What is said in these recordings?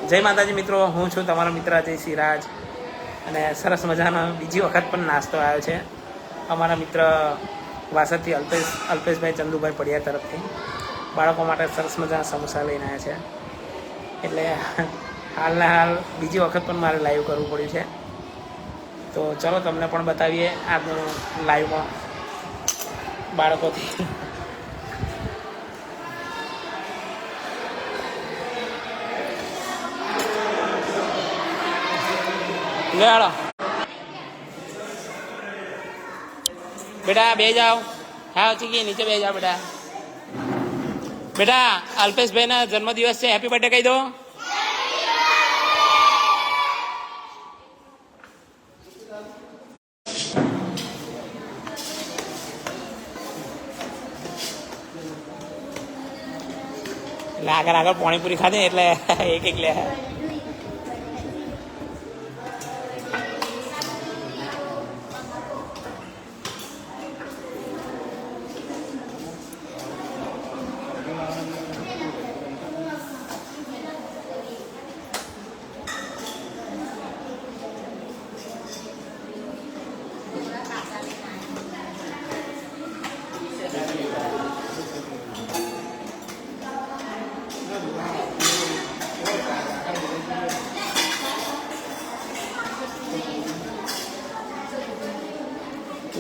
જય માતાજી મિત્રો, હું છું તમારો મિત્ર અજય સિરાજ અને સરસ મજાનો બીજી વખત પણ નાસ્તો આવ્યો છે અમારા મિત્ર વાસદથી અલ્પેશભાઈ ચંદુભાઈ પડિયા તરફથી. બાળકો માટે સરસ મજાના સમોસા લઈને આવ્યા છે. એટલે હાલના હાલ બીજી વખત પણ મારે લાઈવ કરવું પડ્યું છે. તો ચલો તમને પણ બતાવીએ આજનું લાઈવમાં બાળકોથી. લે હાલો બેટા, બે જાઓ. હા ચીકી નીચે બે જાઓ બેટા. બેટા અલ્પેશભાઈના જન્મદિવસ છે, હેપી બર્થડે કહી દો. એટલે આગળ પાણીપુરી ખાધી એટલે એક લે.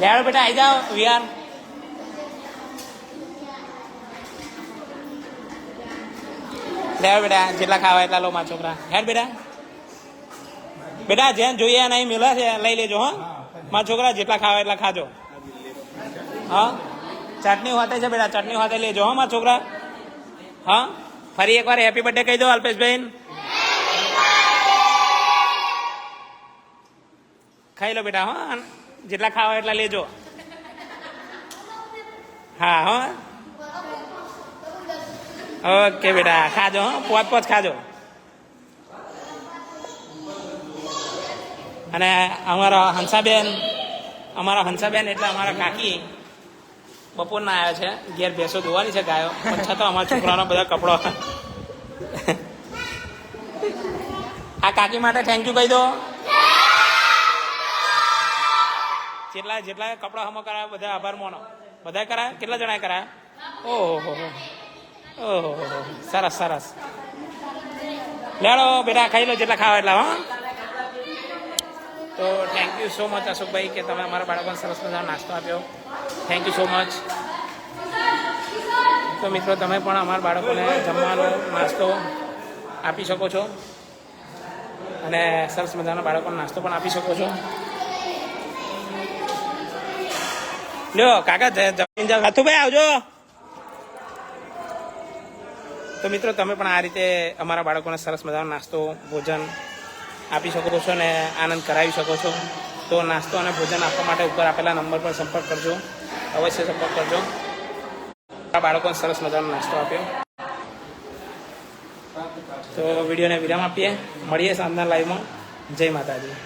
લેવડો બેટા, આવી જાઓ વિહાર. લેવડો બેટા, જેટલા ખાવા એટલા લો મારા છોકરા. હેડ બેટા. બેટા જેને જોઈએ નહીં મેળા છે લઈ લેજો. હા મારા છોકરા, જેટલા ખાવા એટલા ખાજો. હા ચટણી હોતે છે બેટા, ચટણી હોતે લેજો. હા મારા છોકરા. હા ફરી એકવાર હેપી બર્થડે કહી દો અલ્પેશભાઈ. ખાઈ લો બેટા. હા જેટલા ખાવા એટલા લેજો. હા હા ઓકે બેટા, ખાજો. હા પોચ ખાજો. અને અમારા હંસાબેન એટલે અમારા કાકી બપોરના આવ્યા છે. ઘેર ભેંસો ધોવાની છે ગાયો, પણ છતાં અમારા છોકરાનો બધા કપડો. આ કાકી માટે થેન્ક યુ કહી દો. જેટલા કપડા હમો કરાયા બધા આભાર માનો. બધા કરાયા? કેટલા જણાએ કરાયા? ઓહો ઓહો સરસ સરસ. લેડો બેટા, ખાઈ લો જેટલા ખાવા એટલા. હા તો થેન્ક યુ સો મચ અશોકભાઈ કે તમે અમારા બાળકોને સરસ મજાનો નાસ્તો આપ્યો. Thank you so much. તો મિત્રો તમે પણ અમારા બાળકોને જમવાનો નાસ્તો આપી શકો છો અને સરસ મજાના બાળકોને નાસ્તો પણ આપી શકો છો. લ્યો કાકા જમીન જાવ. હાથુભાઈ આવજો. તો મિત્રો તમે પણ આ રીતે અમારા બાળકોને સરસ મજાનો નાસ્તો ભોજન આપી શકો છો અને આનંદ કરાવી શકો છો. તો નાસ્તો અને ભોજન આપવા માટે ઉપર આપેલા નંબર પર સંપર્ક કરજો, અવશ્ય સંપર્ક કરજો. આ બાળકોને સરસ મજાનો નાસ્તો આપ્યો. તો વિડીયોને વિરામ આપીએ. મળીએ સાંજના લાઈવમાં. જય માતાજી.